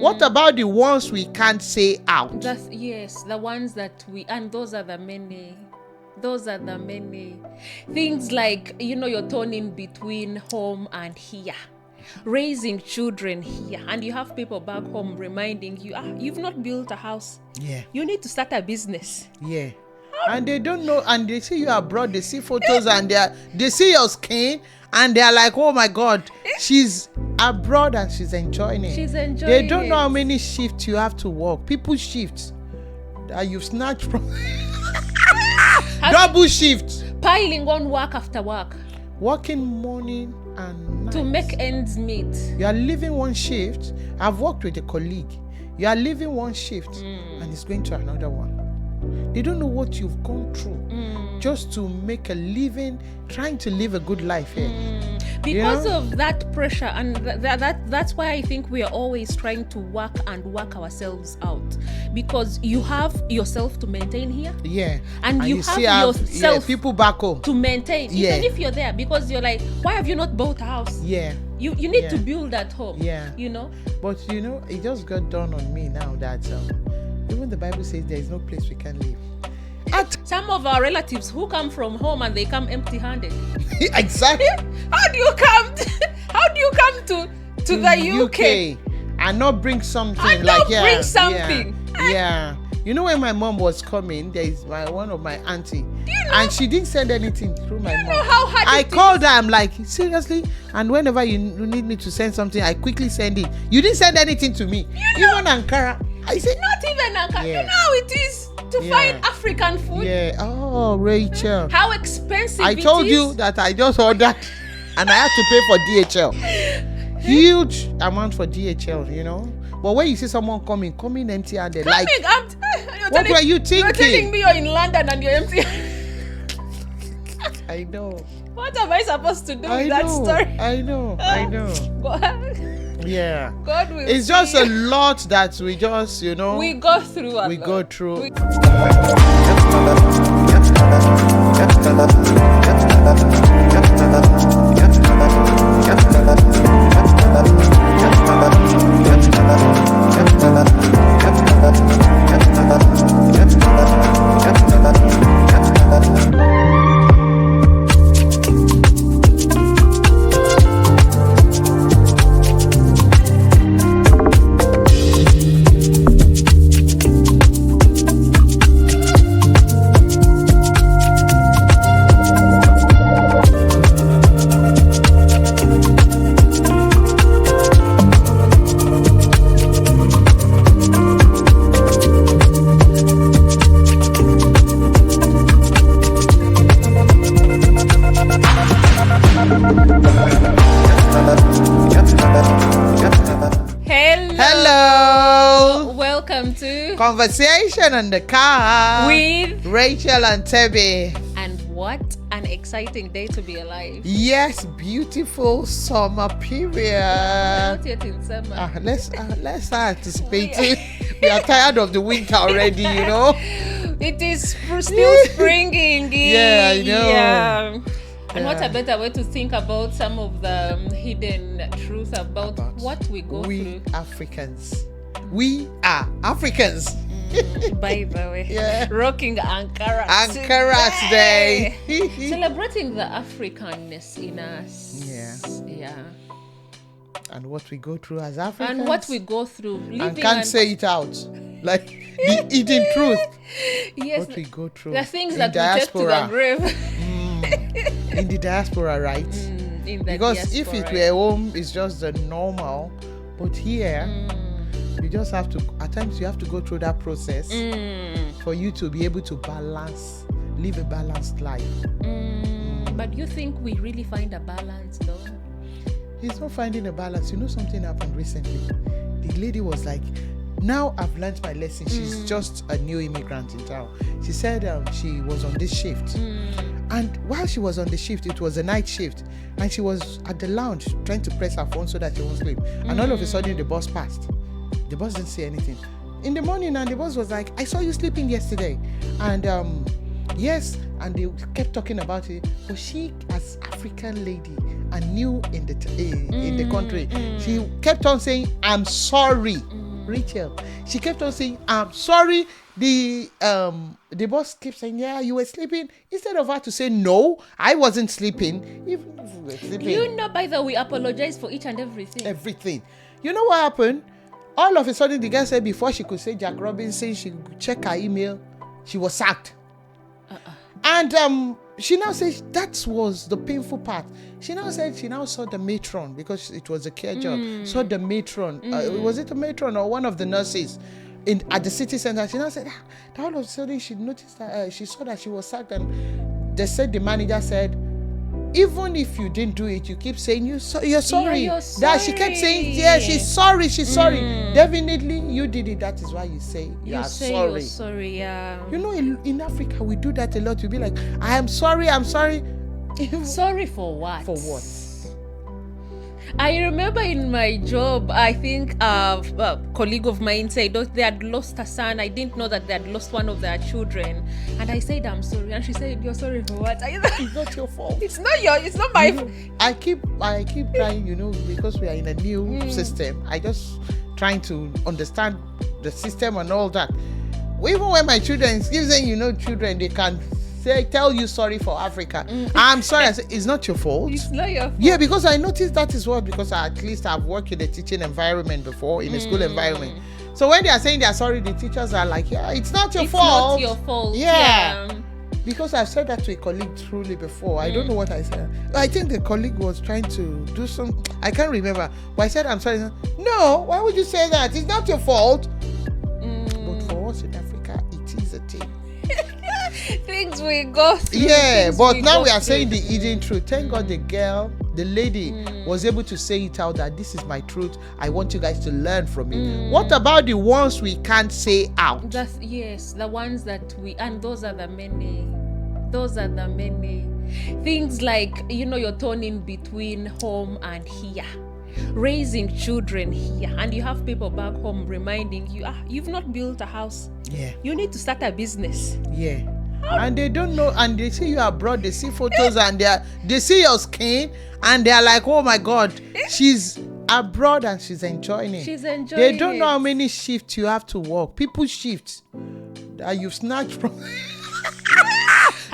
What about the ones we can't say out? Yes, the ones that and those are the many. Those are the many things, like, you're torn in between home and here, raising children here, and you have people back home reminding you, you've not built a house. Yeah. You need to start a business. Yeah. And they don't know, and they see you abroad, they see photos and they see your skin and they're like, oh my God, she's abroad and she's enjoying it. They don't know how many shifts you have to work. People shifts that you've snatched from double shifts. Piling on work after work. Working morning and night. To make ends meet. You are leaving one shift. I've worked with a colleague. You are leaving one shift and it's going to another one. They don't know what you've gone through just to make a living, trying to live a good life here. Because of that pressure, and that's why I think we are always trying to work ourselves out, because you have yourself to maintain here. Yeah. And you have yourself people back home to maintain. Yeah. Even if you're there, because you're like, why have you not bought a house? Yeah. You need to build at home. Yeah. But it just got dawned on me now that even the Bible says there is no place we can live. Some of our relatives who come from home and they come empty-handed. Exactly. How do you come to the UK and not bring something? Bring something. Yeah. You know, when my mom was coming, there is one of my auntie, and she didn't send anything through my mom. You know how hard I called her. I'm like, seriously? And whenever you need me to send something, I quickly send it. You didn't send anything to me. Even Ankara. I said, not even Ankara. Yeah. You know how it is to find African food. Yeah. Oh, Rachel. How expensive I told you that I just ordered, and I had to pay for DHL. Huge amount for DHL, But when you see someone coming empty-handed, like, what were you thinking? You're telling me you're in London and you're empty. I know. What am I supposed to do with that story? I know. Yeah. God will. It's just a lot that we just, we go through. We go through. Conversation on the car with Rachel and Tebby. And what an exciting day to be alive. Yes, beautiful summer period. Not yet in summer. Let's anticipate. We are tired of the winter already, It is still springing. Yeah, I know. Yeah. And what a better way to think about some of the hidden truth about what we go through. We Africans. We are Africans. By the way, rocking Ankara Day. Celebrating the Africanness in us. Yeah. And what we go through as Africans. And what we go through. And can't say it out. Like the eating truth. Yes. What we go through. The things that we take to the grave. In the diaspora, right? Because if it were home, it's just the normal. But here, you just have to, at times you have to go through that process for you to be able to live a balanced life. But you think we really find a balance though? It's not finding a balance. Something happened recently. The lady was like, now I've learned my lesson. She's just a new immigrant in town. She said she was on this shift. And while she was on the shift, it was a night shift. And she was at the lounge trying to press her phone so that she won't sleep. And all of a sudden, the bus passed. The boss didn't say anything. In the morning, and the boss was like, I saw you sleeping yesterday. And yes, and they kept talking about it. But she, as African lady, and new in the country. She kept on saying, I'm sorry. Rachel, she kept on saying, I'm sorry. The boss kept saying, yeah, you were sleeping. Instead of her to say, no, I wasn't sleeping. Even if we were sleeping. You know, by the way, we apologize for each and everything. Everything. You know what happened? All of a sudden, the girl said before she could say Jack Robinson, she could check her email, she was sacked. And she now says that was the painful part. She now said she now saw the matron, because it was a care job. Saw the matron. Was it a matron or one of the nurses at the city center? She now said that all of a sudden she noticed that she saw that she was sacked, and they said the manager said, even if you didn't do it, you keep saying you're sorry. Yeah, you're That she kept saying, yeah, she's sorry. Definitely, you did it. That is why you say you are say sorry. You're sorry, yeah. You know, in Africa, we do that a lot. We'll be like, I am sorry. Sorry for what? For what? I remember in my job, I think a colleague of mine said they had lost a son. I didn't know that they had lost one of their children. And I said, I'm sorry. And she said, you're sorry for what? It's not your fault. It's not my fault. I keep trying, because we are in a new system. I just trying to understand the system and all that. Even when my children keep saying, children, they can tell you sorry for Africa. I'm sorry. I say, it's not your fault. It's not your fault. Yeah, because I noticed that is what, because at least I've worked in a teaching environment before, in a school environment. So when they are saying they are sorry, the teachers are like, yeah, it's not your fault. It's not your fault. Yeah. Because I've said that to a colleague truly before. I don't know what I said. I think the colleague was trying to do some, I can't remember. But I said, I'm sorry. No, why would you say that? It's not your fault. But for us in Africa, it is a thing. Things we go through. Yeah, but now we are saying the hidden truth. Thank God the lady was able to say it out, that this is my truth. I want you guys to learn from it. What about the ones we can't say out? Yes, the ones that and those are the many. Things like, you're torn in between home and here. Raising children here, and you have people back home reminding you, you've not built a house. Yeah. You need to start a business. Yeah. And they don't know, and they see you abroad, they see photos and they see your skin and they're like, oh my God, she's abroad and she's enjoying it. They don't know how many shifts you have to work. People shift that you've snatched from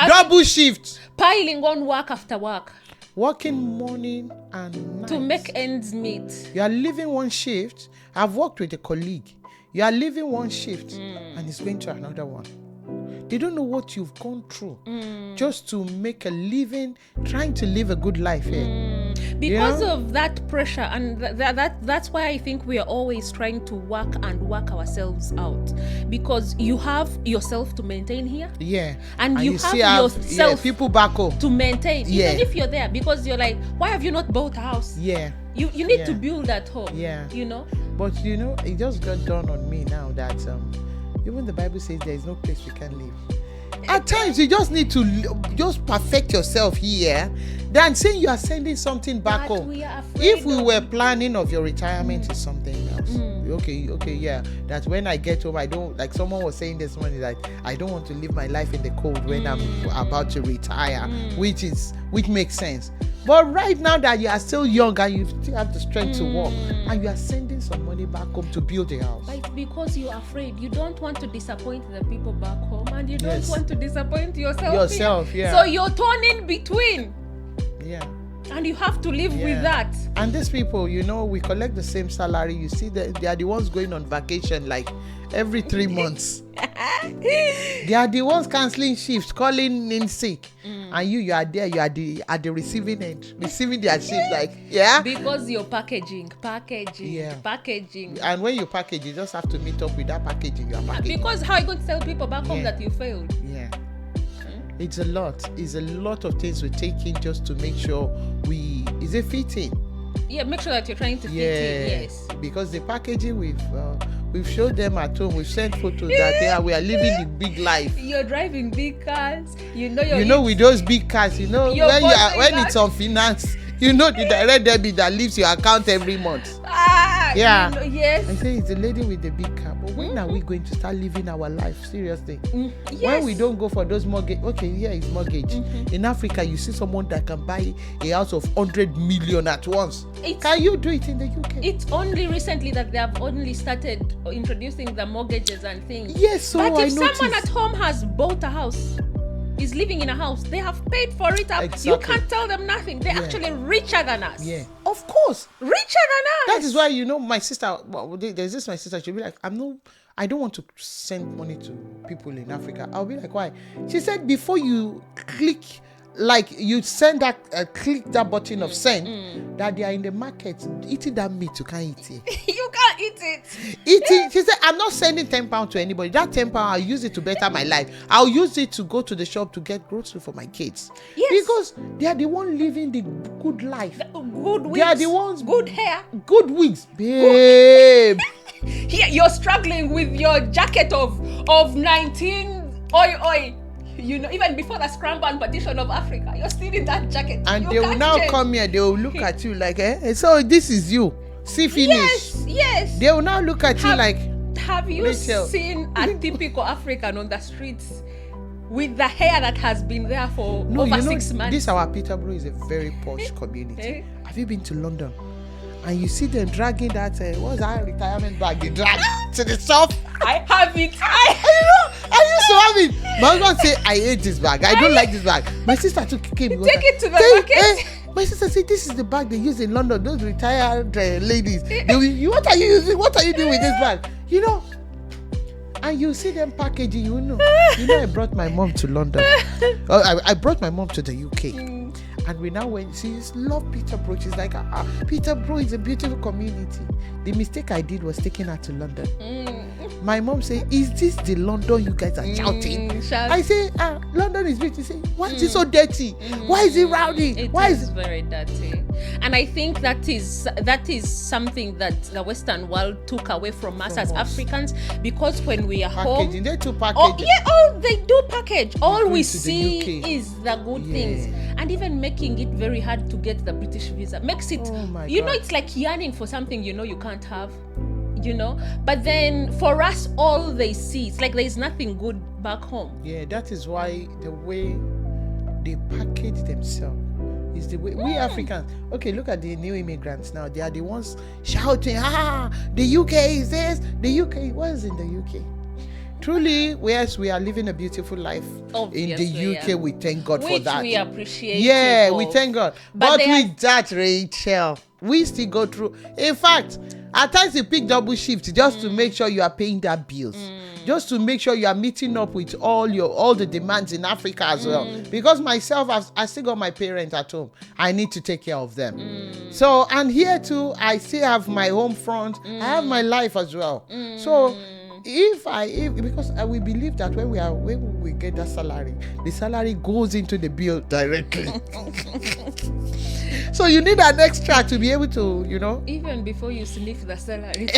double shift. Piling on work after work. Working morning and night. To make ends meet. You are leaving one shift. I've worked with a colleague. You are leaving one shift and it's going to another one. They don't know what you've gone through just to make a living, trying to live a good life here. Because of that pressure, and that's why I think we are always trying to work ourselves out. Because you have yourself to maintain here. Yeah. And you have yourself people back home to maintain. Yeah. Even if you're there, because you're like, why have you not bought a house? Yeah. You need to build at home. Yeah. But it just got dawned on me now that even the Bible says there is no place we can live. At times you just need to just perfect yourself here than saying you are sending something back home. If we were planning of your retirement is something else. Okay, yeah. That when I get home, I don't, like someone was saying this morning, like I don't want to live my life in the cold when I'm about to retire, which makes sense. But right now that you are still young and you still have the strength to work, and you are sending some money back home to build a house. Like, because you are afraid. You don't want to disappoint the people back home, and you don't want to disappoint yourself. Yeah. So you're torn in between. Yeah. And you have to live with that. And these people, we collect the same salary. You see, they are the ones going on vacation like every 3 months. They are the ones cancelling shifts, calling in sick. And you are there, you are at the receiving end, receiving their shift, like, yeah. Because you're packaging. And when you package, you just have to meet up with that packaging you are packaging. Because how are you going to tell people back home that you failed? Yeah. It's a lot of things we're taking just to make sure is it fitting? Yeah, make sure that you're trying to fit in, yes. Because the packaging we've showed them at home, we've sent photos that we are living the big life. You're driving big cars, with those big cars, when it's on finance, the direct debit that leaves your account every month. Yeah. You know, yes. I say it's the lady with the big car. But when are we going to start living our life? Seriously. Yes. When we don't go for those mortgage, okay, here is mortgage. In Africa, you see someone that can buy a house of 100 million at once. Can you do it in the UK? It's only recently that they have only started introducing the mortgages and things. Yes, so but I if someone noticed. at home has bought a house, is living in a house, they have paid for it up. Exactly. You can't tell them nothing. They're actually richer than us. Yeah, of course. Richer than us. That is why, my sister, there's this my sister, she'll be like, I don't want to send money to people in Africa. I'll be like, why? She said, before you click, like you send that, click that button of send, that they are in the market eating that meat, you can't eat it. You can't eat it. Eating, she said, I'm not sending £10 to anybody. That £10, I'll use it to better my life. I'll use it to go to the shop to get groceries for my kids. Yes. Because they are the one living the good life. Good wigs. They are the ones, Good hair. good wigs, babe. Here you're struggling with your jacket of 19 oi. Even before the scramble and partition of Africa, you're still in that jacket. And You they will can't now change. come here, they will look at you like, so this is you. See finish. Yes. They will now look at you like, Have you Rachel. seen a typical African on the streets with the hair that has been there for over 6 months? This our Peterborough is a very posh community. Have you been to London? And you see them dragging that, what's that retirement bag they drag to the shop? I have it. I used to have it. My husband say, I hate this bag. I don't like this bag. My sister too came. Take it to the market. My sister said, this is the bag they use in London. Those retired ladies. What are you using? What are you doing with this bag? And you see them packaging. I brought my mom to London. I brought my mom to the UK. And we now went, she love Peterborough. She's like, Peterborough is a beautiful community. The mistake I did was taking her to London. My mom said, is this the London you guys are shouting? I say, London is beautiful. She say, why is it so dirty? Why is it rowdy? Why is it very dirty? And I think that is something that the Western world took away from us as Africans, because when we are packaging, home, they too packaging. They do package. All we to the see UK. is the good things, and even making it very hard to get the British visa makes it. Oh my God. God. It's like yearning for something you can't have. But then for us, all they see, it's like there is nothing good back home. Yeah, that is why the way they package themselves is the way we Africans. Okay, look at the new immigrants now. They are the ones shouting, the UK is this, the UK. What is in the UK? Truly, yes, we are living a beautiful life. Obviously, in the UK, we thank God for that. Which we appreciate. Yeah, we thank God. But with are... that, Rachel, we still go through. In fact, at times you pick double shift just to make sure you are paying that bills. Just to make sure you are meeting up with all the demands in Africa as well. Because myself, I still got my parents at home. I need to take care of them. So, and here too, I still have my home front. I have my life as well. So, because we believe that when we get that salary, the salary goes into the bill directly. So you need an extra to be able to, Even before you sniff the salary,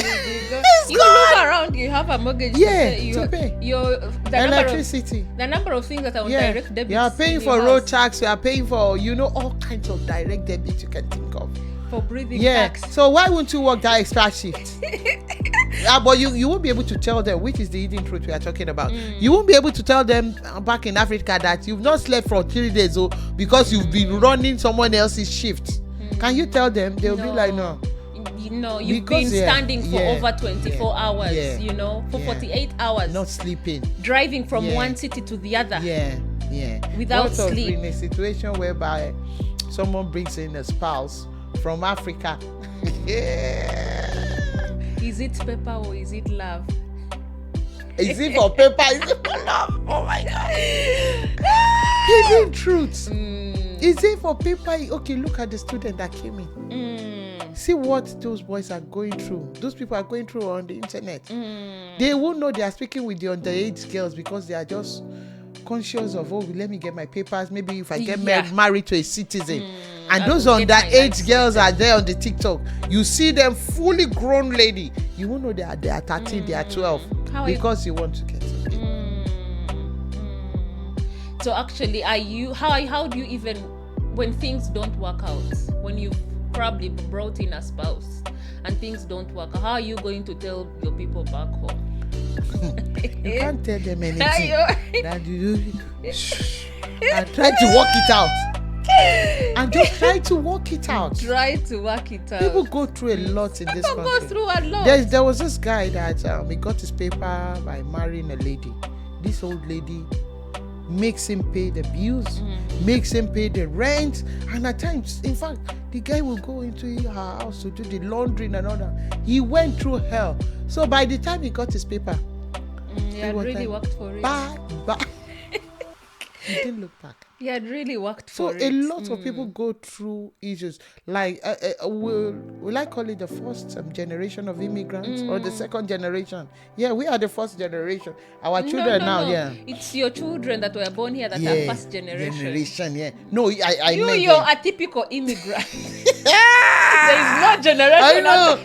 you look around, you have a mortgage to pay. Electricity. The number of things that are on direct debit. You are paying for road tax, you are paying for, all kinds of direct debit you can think of. For breathing tax. So why won't you work that extra shift? But you won't be able to tell them, which is the hidden truth we are talking about. You won't be able to tell them back in Africa that you've not slept for 3 days because you've been running someone else's shift. Can you tell them? They'll be like, no. You've been standing for over 24 hours, for 48 hours. Not sleeping. Driving from one city to the other. Without sleep. In a situation whereby someone brings in a spouse from Africa. Is it paper or is it love? Is it for paper? Is it for love? Oh my God. Hidden truths. Is it for paper? Okay, look at the student that came in. See what those boys are going through. Those people are going through on the internet. They won't know they are speaking with the underage girls because they are just conscious of, let me get my papers. Maybe if I get married to a citizen. And those underage girls are there on the TikTok. You see them fully grown lady. You won't know they are 13, they are 12. Because you want to get it. So actually, how do you even, when things don't work out, when you've probably brought in a spouse and things don't work, how are you going to tell your people back home? You can't tell them anything. That you do. And try to work it out. And just try to work it out. Try to work it out. People go through a lot in this country. People go through a lot. There was this guy that he got his paper by marrying a lady. This old lady makes him pay the bills, makes him pay the rent, and at times, in fact, the guy will go into her house to do the laundry and all that. He went through hell. So by the time he got his paper, he had really worked for it. Bye. He didn't look back. He had really worked So for it. a lot of people go through issues like will I call it the first generation of immigrants or the second generation? Yeah, we are the first generation. Our children no. yeah. It's your children that were born here that are first generation. Yeah. No, I you're meant a typical immigrant. There is no generation. I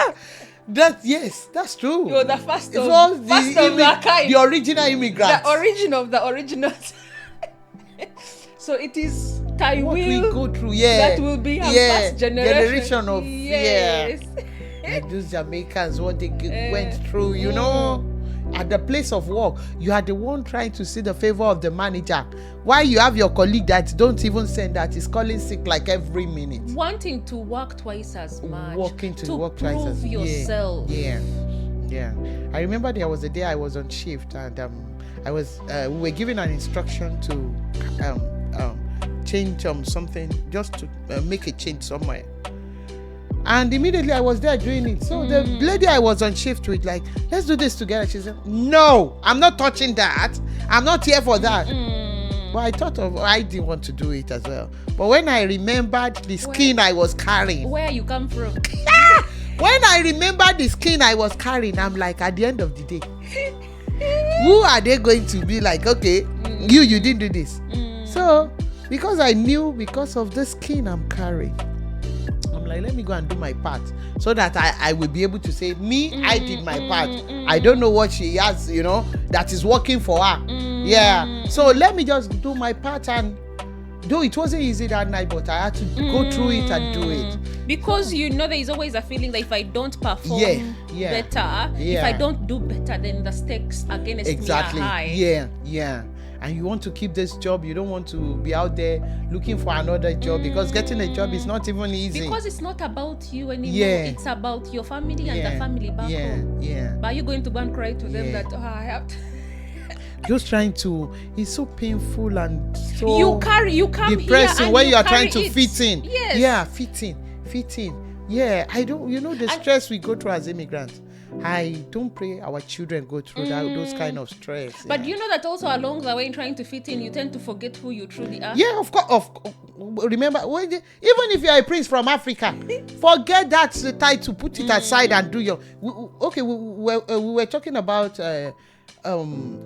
know. That's true. You're the first of the kind. The original immigrants. The origin of the originals. So it is time what we go through, that will be our first generation of like those Jamaicans, what they went through, you know. At the place of work, you are the one trying to see the favor of the manager. Why you have your colleague that don't even send that is calling sick like every minute. Wanting to work twice as much. Working to work twice as much. To prove yourself. Yeah. I remember there was a day I was on shift and we were given an instruction to change something, just to make a change somewhere. And immediately I was there doing it. So the lady I was on shift with, like, let's do this together. She said, no, I'm not touching that. I'm not here for that. But I didn't want to do it as well. But when I remembered the skin I was carrying. Where you come from? When I remembered the skin I was carrying, I'm like, at the end of the day, who are they going to be like, okay, you didn't do this. So, because I knew because of the skin I'm carrying, I'm like, let me go and do my part so that I will be able to say, I did my part. I don't know what she has, that is working for her. Yeah. So let me just do my part. And though it wasn't easy that night, but I had to go through it and do it. Because there is always a feeling that if I don't perform better, if I don't do better, then the stakes against me are high. Yeah. And you want to keep this job, you don't want to be out there looking for another job because getting a job is not even easy. Because it's not about you anymore. It's about your family and the family back home. But are you going to go and cry to them that I have to? Just trying to, it's so painful and so you come depressing here when you are carry trying to fit in. Yes. Yeah, fit in. Yeah, I don't, the stress we go through as immigrants. I don't pray our children go through those kind of stress. But you know that also along the way in trying to fit in, you tend to forget who you truly are. Yeah, of course. Remember, even if you are a prince from Africa, forget that title, put it aside and do your... Okay, we were talking about a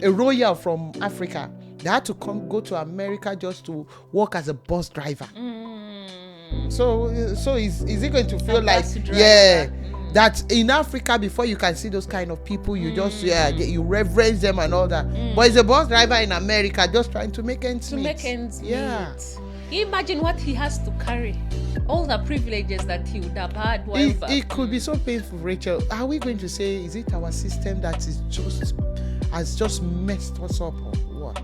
royal from Africa. They had to go to America just to work as a bus driver. So is it going to feel like... that in Africa, before you can see those kind of people, you just you reverence them and all that. But it's a bus driver in America just trying to make ends meet. Imagine what he has to carry, all the privileges that he would have had. It could be so painful, Rachel. Are we going to say, is it our system that has just messed us up or what?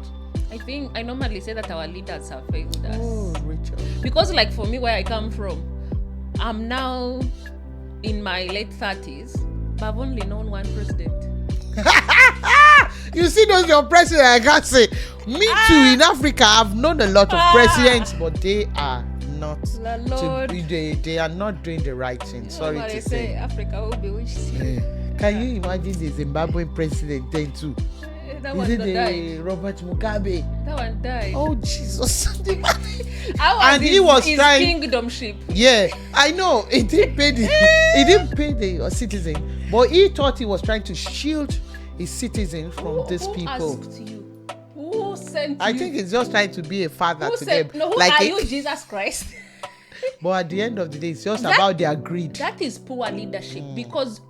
I normally say that our leaders have failed us. Oh, Rachel. Because like for me, where I come from, I'm now in my late 30s, but I've only known one president. You see those your president, I can't say. Me too, in Africa, I've known a lot of presidents, but they are not they are not doing the right thing. Sorry to say. Africa will be which Can you imagine the Zimbabwean president then too? That one died. Robert Mugabe? That one died. Oh Jesus! And he was trying kingdomship. Yeah, I know. He didn't pay the citizen, but he thought he was trying to shield his citizens from these people. Who asked you? Who sent you? I think he's just trying to be a father to them. No, who are you, Jesus Christ? But at the end of the day, it's just about their greed. That is poor leadership because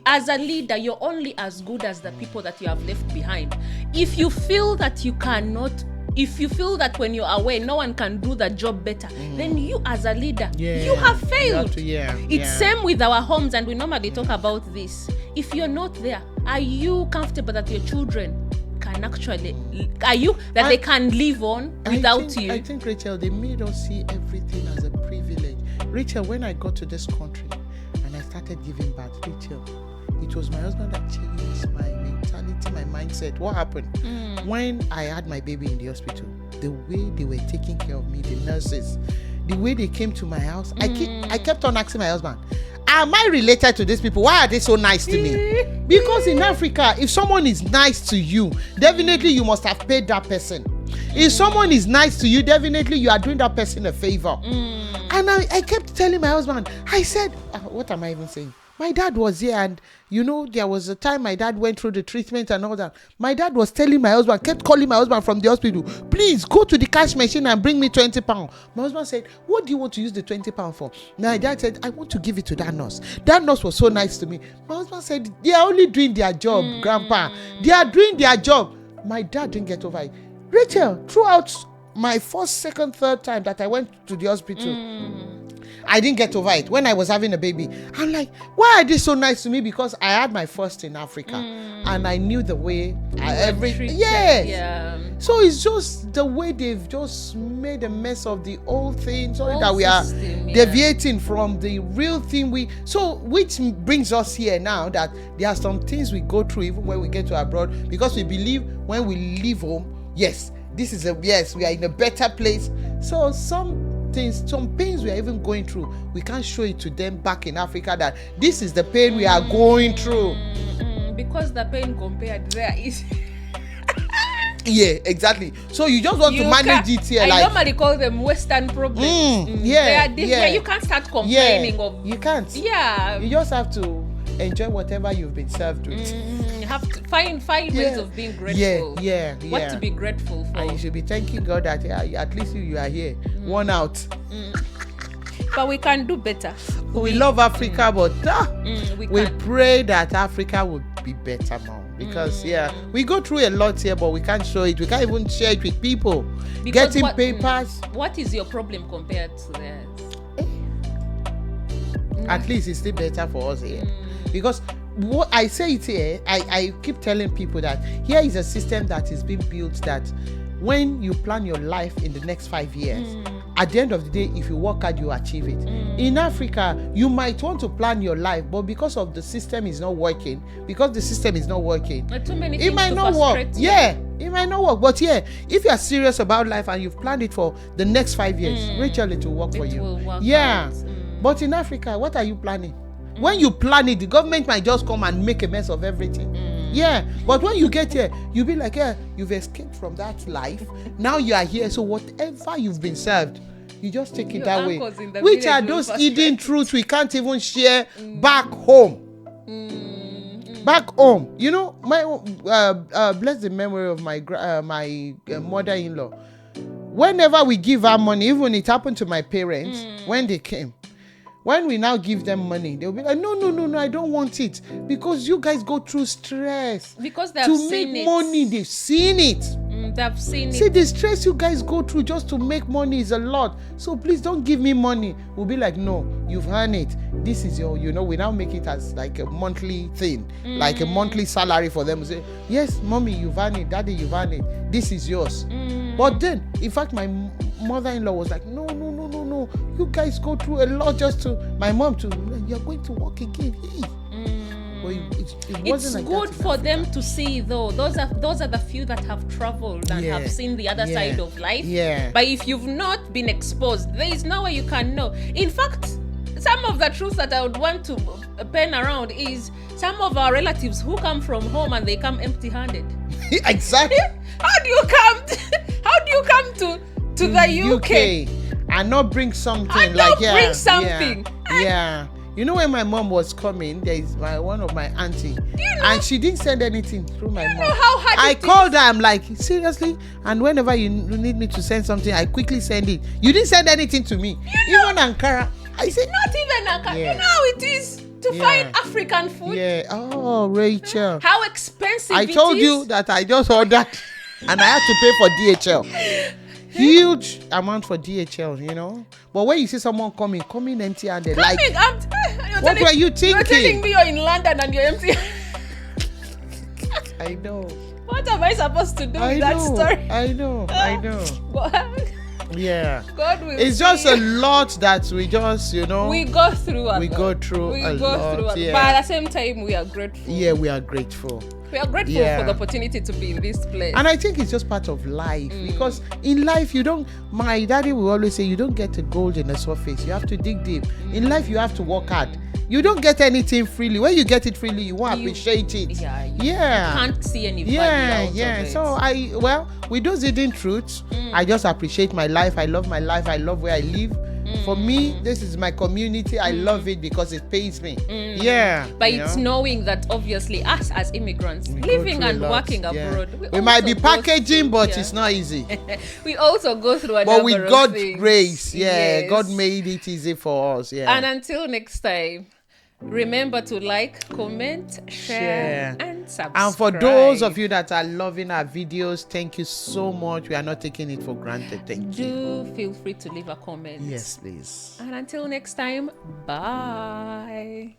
as a leader, you're only as good as the people that you have left behind. If you feel that you cannot if you feel that when you're away no one can do the job better, then you as a leader, you have failed. It's same with our homes, and we normally talk about this. If you're not there, are you comfortable that your children can actually, they can live on without you? I think, Rachel, they made us see everything as a privilege. Rachel, when I got to this country and I started giving birth, Rachel, it was my husband that changed my mentality, my mindset. What happened? When I had my baby in the hospital, the way they were taking care of me, the nurses, the way they came to my house, I kept on asking my husband, am I related to these people? Why are they so nice to me? Because in Africa, if someone is nice to you, definitely you must have paid that person. If someone is nice to you, definitely you are doing that person a favor. And I kept telling my husband, I said, what am I even saying? My dad was here, and there was a time my dad went through the treatment and all that. My dad was telling my husband, kept calling my husband from the hospital, please go to the cash machine and bring me 20 pounds. My husband said, what do you want to use the 20 pounds for? My dad said, I want to give it to that nurse. That nurse was so nice to me. My husband said, they are only doing their job, Grandpa. They are doing their job. My dad didn't get over it. Rachel, throughout my first, second, third time that I went to the hospital, I didn't get over it. When I was having a baby, I'm like, why are they so nice to me? Because I had my first in Africa, and I knew the way So it's just the way they've just made a mess of the old thing, so that we are deviating from the real thing. Which brings us here now, that there are some things we go through even when we get to abroad, because we believe when we leave home, we are in a better place. So some pains we are even going through, we can't show it to them back in Africa that this is the pain we are going through. Because the pain compared there is yeah, exactly. So you just want to manage it here. I normally call them Western problems. You can't start complaining of. You can't. Yeah. You just have to enjoy whatever you've been served with. You have to find ways of being grateful. What to be grateful for. And you should be thanking God that at least you are here. One out. But we can do better. We love Africa, but we pray that Africa will be better now. Because we go through a lot here, but we can't show it. We can't even share it with people. Because getting papers. What is your problem compared to theirs? At least it's still better for us here. Because what I say it here, I keep telling people that here is a system that is being built that when you plan your life in the next 5 years, at the end of the day, if you work hard, you achieve it. In Africa, you might want to plan your life, but because of the system is not working, too many it might not work. It might not work. But if you are serious about life and you've planned it for the next 5 years, Rachel, it will work for you. But in Africa, what are you planning? When you plan it, the government might just come and make a mess of everything. But when you get here, you'll be like, you've escaped from that life. Now you are here. So whatever you've been served, you just take it that way. Which are those hidden truths we can't even share back home. Back home. My bless the memory of my mother-in-law. Whenever we give her money, even it happened to my parents when they came. When we now give them money, they'll be like, no, I don't want it. Because you guys go through stress. Because they've seen it. To make money, they've seen it. They've seen it. See, the stress you guys go through just to make money is a lot. So please don't give me money. We'll be like, no, you've earned it. This is your, we now make it as like a monthly thing. Like a monthly salary for them. We say, yes, mommy, you've earned it. Daddy, you've earned it. This is yours. But then, in fact, my mother-in-law was like, no, you guys go through a lot just to, my mom to, you're going to work again. Well, it it's good for them to see, though. Those are the few that have traveled and have seen the other side of life. But if you've not been exposed, there is no way you can know. In fact, some of the truths that I would want to pen around is some of our relatives who come from home and they come empty-handed. Exactly. How do you come to the UK? And not bring something bring something. When my mom was coming, there is one of my auntie, and she didn't send anything through my mom. Know how hard I called her. I'm like, seriously? And whenever you need me to send something, I quickly send it. You didn't send anything to me. Even Ankara. I said, not even Ankara. You know how it is to find African food. Oh, Rachel. How expensive I told you that I just ordered. and I had to pay for DHL. Huge amount for DHL, you know. But when you see someone coming empty-handed, like, what were you thinking? You're telling me you're in London and you're empty. I know. What am I supposed to do with that story? I know. Yeah. God will. It's just a lot that we just, we go through a lot. Yeah. But at the same time, we are grateful. Yeah, we are grateful. We are grateful for the opportunity to be in this place. And I think it's just part of life, because in life my daddy will always say, you don't get the gold in the surface. You have to dig deep. In life, you have to work hard. You don't get anything freely. When you get it freely, you won't appreciate it. You can't see any value out of it. So with those hidden truths, I just appreciate my life. I love my life. I love where I live. For me, this is my community. I love it because it pays me. But it's knowing that obviously us as immigrants living and working abroad, we might be packaging, but it's not easy. We also go through a but number with of God's things. grace, God made it easy for us. And until next time, remember to like, comment, share, and subscribe. And for those of you that are loving our videos, thank you so much. We are not taking it for granted. Thank you. Do feel free to leave a comment. Yes, please. And until next time, bye.